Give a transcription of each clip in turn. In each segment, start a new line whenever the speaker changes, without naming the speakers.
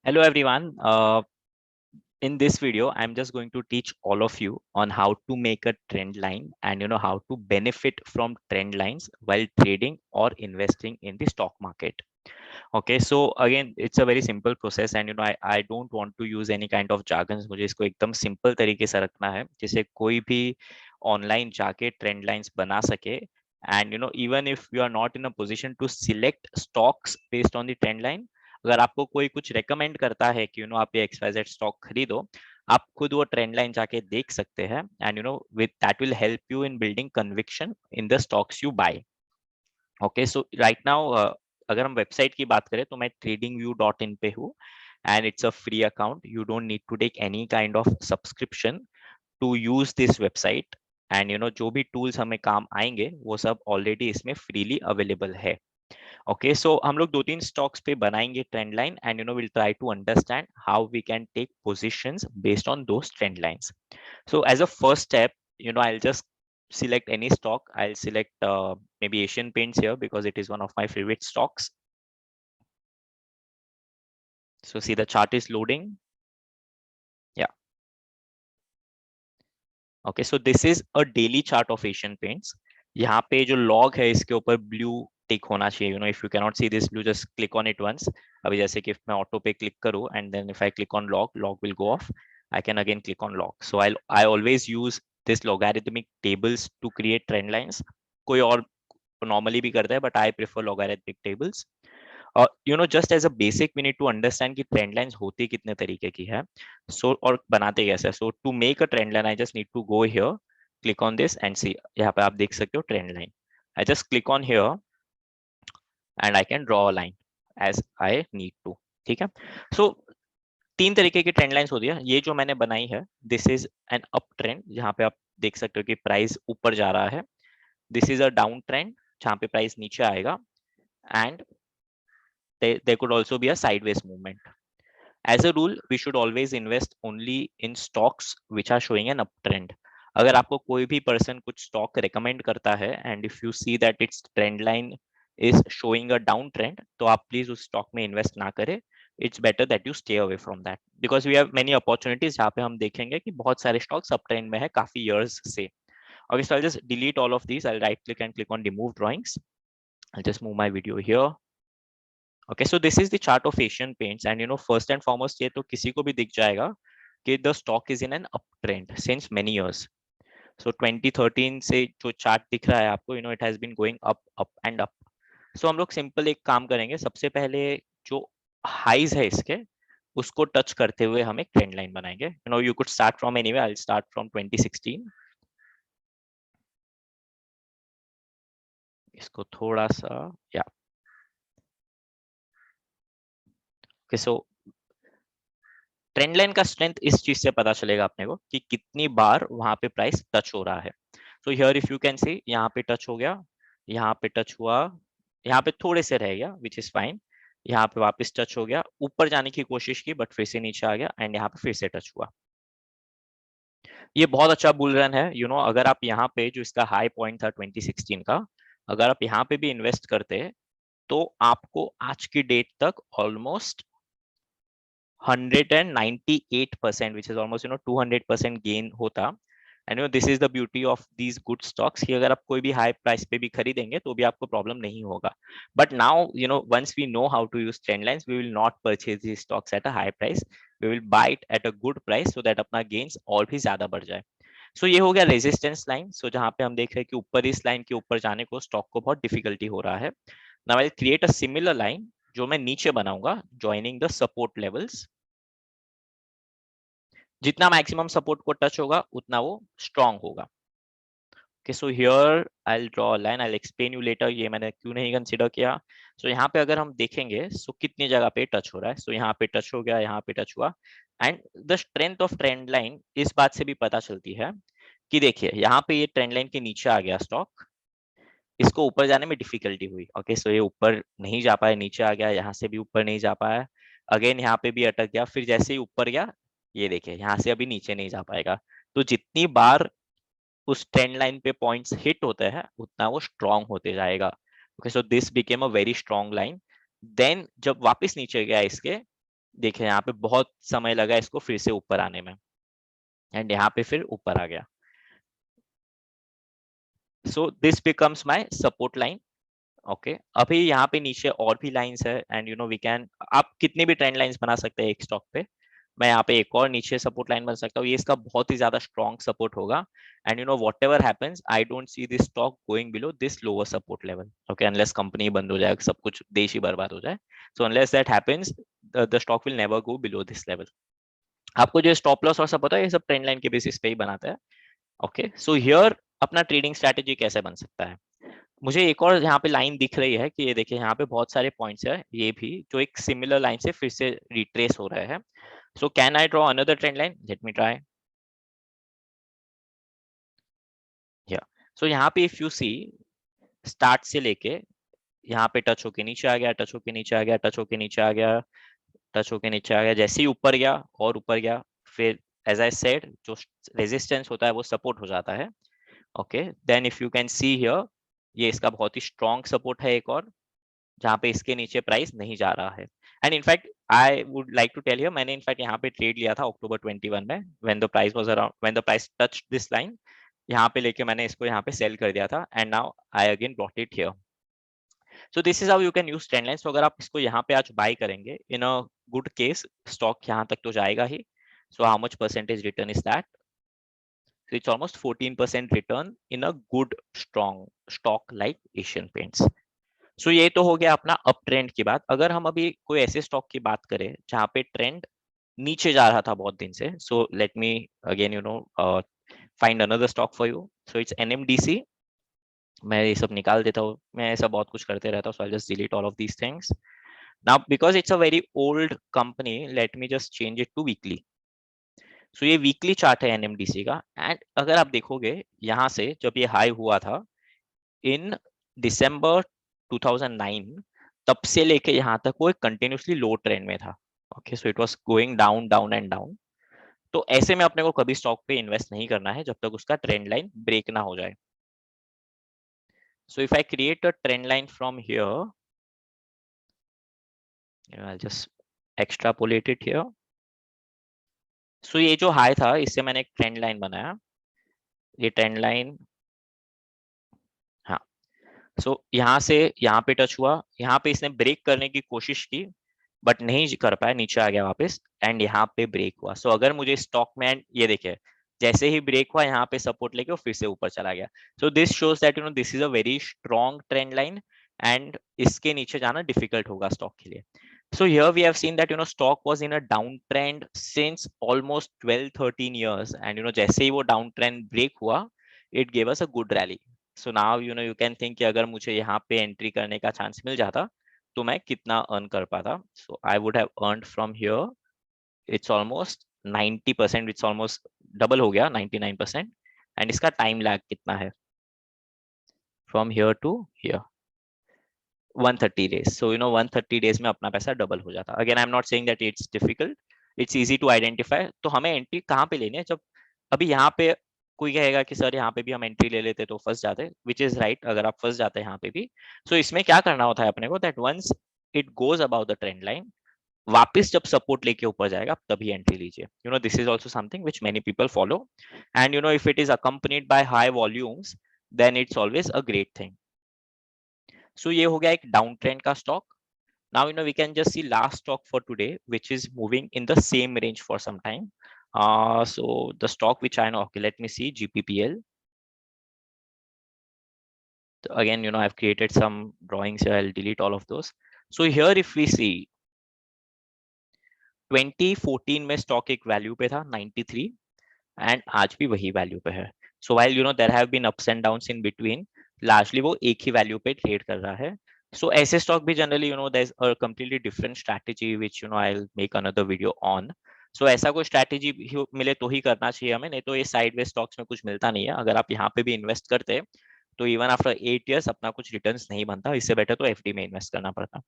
Hello everyone. In this video, I'm just going to teach all of you on how to make a trend line and how to benefit from trend lines while trading or investing in the stock market. Okay, so again, it's a very simple process and I don't want to use any kind of jargons. मुझे इसको एकदम simple तरीके से रखना है जिससे कोई भी online जाके trend lines बना सके. And even if you are not in a position to select stocks based on the trend line, अगर आपको कोई कुछ रेकमेंड करता है कि आप ये XYZ स्टॉक खरीदो, आप खुद वो ट्रेंड लाइन जाके देख सकते हैं and with that will help you in building conviction in the stocks you buy. Okay, so right now अगर हम वेबसाइट की बात करें तो मैं tradingview.in पे हूँ and it's a free account. You don't need to take any kind of subscription to use this website and जो भी टूल्स हमें काम आएंगे वो सब ऑलरेडी इसमें फ्रीली अवेलेबल है. ओके, सो हम लोग दो तीन स्टॉक्स पे बनाएंगे trend line and will try to understand how we can take positions based on those trend lines. So as a first step, I'll just select any stock. I'll select maybe Asian Paints here because it is one of my favorite stocks. So see the chart is loading. Yeah. Okay, so this is a daily chart of Asian Paints. यहाँ पे जो log है इसके ऊपर blue tick होना चाहिए. If you cannot see this blue, just click on it once. अभी जैसे कि मैं auto पे click करूँ and then if I click on log will go off. I can again click on log. So I always use this logarithmic tables to create trend lines. कोई और normally भी करता है but I prefer logarithmic tables. Just as a basic we need to understand कि trend lines होती कितने तरीके की है. सो और बनाते कैसे. So to make a trend line I just need to go here, click on this and see. यहाँ पे आप देख सकते हो trend line. I just click on here and I can draw a line as I need to. ठीक है. सो तीन तरीके की ट्रेंड लाइंस होती है. ये जो मैंने बनाई है this is an up trend जहाँ पे आप देख सकते हो कि प्राइस ऊपर जा रहा है. This is a down trend जहाँ पे प्राइस नीचे आएगा and there could also be a sideways movement. As a rule, we should always invest only in stocks which are showing an uptrend. अगर आपको कोई भी पर्सन कुछ स्टॉक रेकमेंड करता है and if you see that its trend line is showing a down trend, तो आप please उस स्टॉक में इन्वेस्ट ना करें. It's better that you stay away from that because we have many opportunities जहाँ पे हम देखेंगे कि बहुत सारे स्टॉक्स अप ट्रेंड में है काफी ईयर्स से. Okay, so I'll just delete all of these. I'll right click and click on remove drawings. I'll just move my video here. Okay, so this is the chart of Asian Paints and first and foremost ये तो किसी को भी दिख जाएगा कि the stock is in an uptrend since many years. So 2013 से जो चार्ट दिख रहा है आपको, it has been going up and up. So हम लोग सिंपल एक काम करेंगे. सबसे पहले जो हाइज है इसके उसको टच करते हुए हम एक ट्रेंड लाइन बनाएंगे. You could start from anywhere. I'll start from 2016. इसको थोड़ा सा या okay, so ट्रेंड लाइन का स्ट्रेंथ इस चीज से पता चलेगा अपने को कि कितनी बार वहां पे प्राइस टच हो रहा है. So here if you can सी यहाँ पे टच हो गया, यहाँ पे टच हुआ, यहाँ पे थोड़े से रह गया विच इज फाइन, यहाँ पे वापस टच हो गया, ऊपर जाने की कोशिश की बट फिर से नीचे आ गया एंड यहाँ पे फिर से टच हुआ. ये बहुत अच्छा बुल रन है. अगर आप यहाँ पे जो इसका हाई पॉइंट था 2016 का, अगर आप यहाँ पे भी इन्वेस्ट करते तो आपको आज की डेट तक almost 198%, which is almost 200% gain होता. And this is the beauty of these good stocks कि अगर आप कोई भी हाई प्राइस पे भी खरीदेंगे तो भी आपको प्रॉब्लम नहीं होगा. But now once we know how to use trend lines we will not purchase these stocks at a high price. We will buy it at a good price so that अपना gains और भी ज्यादा बढ़ जाए. सो ये हो गया resistance line. सो जहां पे हम देख रहे हैं कि ऊपर इस लाइन के ऊपर जाने को स्टॉक को बहुत डिफिकल्टी हो रहा है. Now I will create a similar line जो मैं नीचे बनाऊंगा जॉइनिंग द सपोर्ट लेवल्स. जितना मैक्सिमम सपोर्ट को टच होगा उतना वो स्ट्रांग होगा. Okay, so here I'll draw a line. I'll explain you later ये मैंने क्यों नहीं कंसिडर किया. So यहाँ पे अगर हम देखेंगे so कितनी जगह पे टच हो रहा है. So यहाँ पे टच हो गया, यहाँ पे टच हुआ and the strength of trend line इस बात से भी पता चलती है कि देखिए यहाँ पे ये ट्रेंड लाइन के नीचे आ गया स्टॉक, इसको ऊपर जाने में डिफिकल्टी हुई. ओके, सो ये ऊपर नहीं जा पाया, नीचे आ गया, यहाँ से भी ऊपर नहीं जा पाया, अगेन यहाँ पे भी अटक गया, फिर जैसे ही ऊपर गया ये देखिए यहाँ से अभी नीचे नहीं जा पाएगा. तो जितनी बार उस ट्रेंड लाइन पे पॉइंट्स हिट होते हैं उतना वो स्ट्रांग होते जाएगा. Okay, so this became a very strong line. Then जब वापस नीचे गया इसके देखिए यहाँ पे बहुत समय लगा इसको फिर से ऊपर आने में, एंड यहाँ पे फिर ऊपर आ गया. So this becomes my support line. Okay, अभी यहाँ पे नीचे और भी लाइंस है, and you know we can, आप कितनी भी ट्रेंड लाइंस बना सकते हैं एक स्टॉक पे. मैं यहाँ पे एक और नीचे सपोर्ट लाइन बन सकता हूँ, ये इसका बहुत ही ज्यादा स्ट्रॉन्ग सपोर्ट होगा. And you know what ever happens, I don't see this stock going below this lower support level. Okay, unless company बंद हो जाए, सब कुछ देश ही बर्बाद हो जाए. So unless that happens, the stock will never go below this level. आपको जो स्टॉप लॉस और सब पता है, ये सब ट्रेंड लाइन के बेसिस पे ही बनाता है. ओके, सो हियर अपना ट्रेडिंग स्ट्रैटेजी कैसे बन सकता है. मुझे एक और यहाँ पे लाइन दिख रही है कि ये देखिए यहाँ पे बहुत सारे पॉइंट्स है, ये भी जो एक सिमिलर लाइन से फिर से रिट्रेस हो रहे हैं. So can I draw another trend line, let me try. या, सो यहाँ पे इफ यू सी, स्टार्ट से लेके यहाँ पे टच होके नीचे आ गया, टच होके नीचे आ गया, टच होके नीचे आ गया, टच होके नीचे आ गया, जैसे ही ऊपर गया और ऊपर गया, फिर एज आई सेड जो रेजिस्टेंस होता है वो सपोर्ट हो जाता है. Okay, then if you can see here, ये इसका बहुत ही स्ट्रॉन्ग सपोर्ट है एक और, जहाँ पे इसके नीचे प्राइस नहीं जा रहा है. And in fact I would like to tell you, मैंने इनफैक्ट यहाँ पे ट्रेड लिया था अक्टूबर 21 में, when the price was around, when the price touch this line, यहाँ पे लेके मैंने इसको यहाँ पे सेल कर दिया था, and now I again brought it here. So this is how you can use trend line. तो अगर आप इसको यहाँ पे आज बाय करेंगे, in a good case stock यहाँ तक तो जाएगा ही. So how much percentage return is that? So it's almost 14% return in a good strong stock like Asian Paints. So ये तो हो गया अपना अप ट्रेंड की बात. अगर हम अभी कोई ऐसे स्टॉक की बात करें जहाँ पे ट्रेंड नीचे जा रहा था बहुत दिन से, so let me again you know find another stock for you. So it's NMDC. मैं ये सब निकाल देता हूँ, मैं ऐसा बहुत कुछ करते रहता हूँ, so I'll just delete all of these things. Now because it's a very old company, let me just change it to weekly. सो ये वीकली चार्ट है NMDC का. एंड अगर आप देखोगे यहाँ से जब ये हाई हुआ था इन दिसंबर 2009, तब से लेके यहाँ तक वो एक कंटिन्यूसली लो ट्रेंड में था. Okay, so it was going down down and down. तो ऐसे में अपने को कभी स्टॉक पे इन्वेस्ट नहीं करना है जब तक उसका ट्रेंड लाइन ब्रेक ना हो जाए. So if I create a trend line from here, I just extrapolate it here. So ये जो हाई था, इससे मैंने एक ट्रेंड लाइन बनाया. ये ट्रेंड लाइन, हाँ, सो यहाँ से यहाँ पे टच हुआ, यहाँ पे इसने ब्रेक करने की कोशिश की बट नहीं कर पाया, नीचे आ गया वापस, एंड यहाँ पे ब्रेक हुआ. सो अगर मुझे स्टॉक में, ये देखिए जैसे ही ब्रेक हुआ यहाँ पे सपोर्ट लेके वो फिर से ऊपर चला गया. So this shows that you know this is a very strong trend line, and इसके नीचे जाना डिफिकल्ट होगा स्टॉक के लिए. So here we have seen that you know stock was in a downtrend since almost 12-13 years, and you know जैसे ही वो downtrend break हुआ, it gave us a good rally. So now you know you can think कि अगर मुझे यहाँ पे entry करने का चांस मिल जाता तो मैं कितना अर्न कर पाता. So I would have earned from here, it's almost 90%, it's almost double हो गया 99%. एंड इसका टाइम लैग कितना है from here to here? 130 days. So you know 130 days में अपना पैसा डबल हो जाता. Again I'm not saying that it's difficult, it's easy to identify. तो हमें एंट्री कहाँ पे लेनी है? जब अभी यहाँ पे कोई कहेगा कि सर यहाँ पे भी हम एंट्री ले लेते तो फंस जाते, विच इज राइट, अगर आप फंस जाते हैं यहाँ पे भी. सो इसमें क्या करना होता है अपने को, that once it goes about the trend line, वापस जब सपोर्ट लेके ऊपर जाएगा तभी एंट्री लीजिए. You know this is also something which many people follow, and you know if it is accompanied by high volumes, then it's always a great thing. So ये हो गया एक डाउन ट्रेंड का stock. Now you know we can just see last stock for today, which is moving in the same range for some time. So the stock which I know, okay, let me see GPPL. So again, you know, I've created some drawings here. I'll delete all of those. So here, if we see 2014 में stock एक value पे था 93, and आज भी वही value पे है. So while you know there have been ups and downs in between, largely वो एक ही value पे trade कर रहा है. So ऐसे stock भी generally you know there's a completely different strategy which you know I'll make another video on. So ऐसा कोई strategy मिले तो ही करना चाहिए हमें, नहीं तो ये sideways stocks में कुछ मिलता नहीं है. अगर आप यहाँ पे भी invest करते तो even after 8 years अपना कुछ returns नहीं बनता, इससे better तो FD में invest करना पड़ता.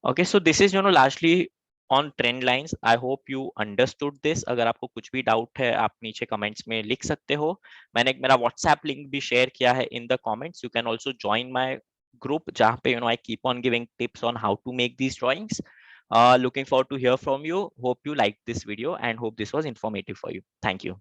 Okay, so this is you know largely on trend lines. I hope you understood this. अगर आपको कुछ भी डाउट है आप नीचे कमेंट्स में लिख सकते हो. मैंने एक मेरा व्हाट्सएप लिंक भी शेयर किया है in the comments. You can also join my group जहाँ पे you know I keep on giving tips on how to make these drawings. Looking forward to hear from you. Hope you liked this video and hope this was informative for you. Thank you.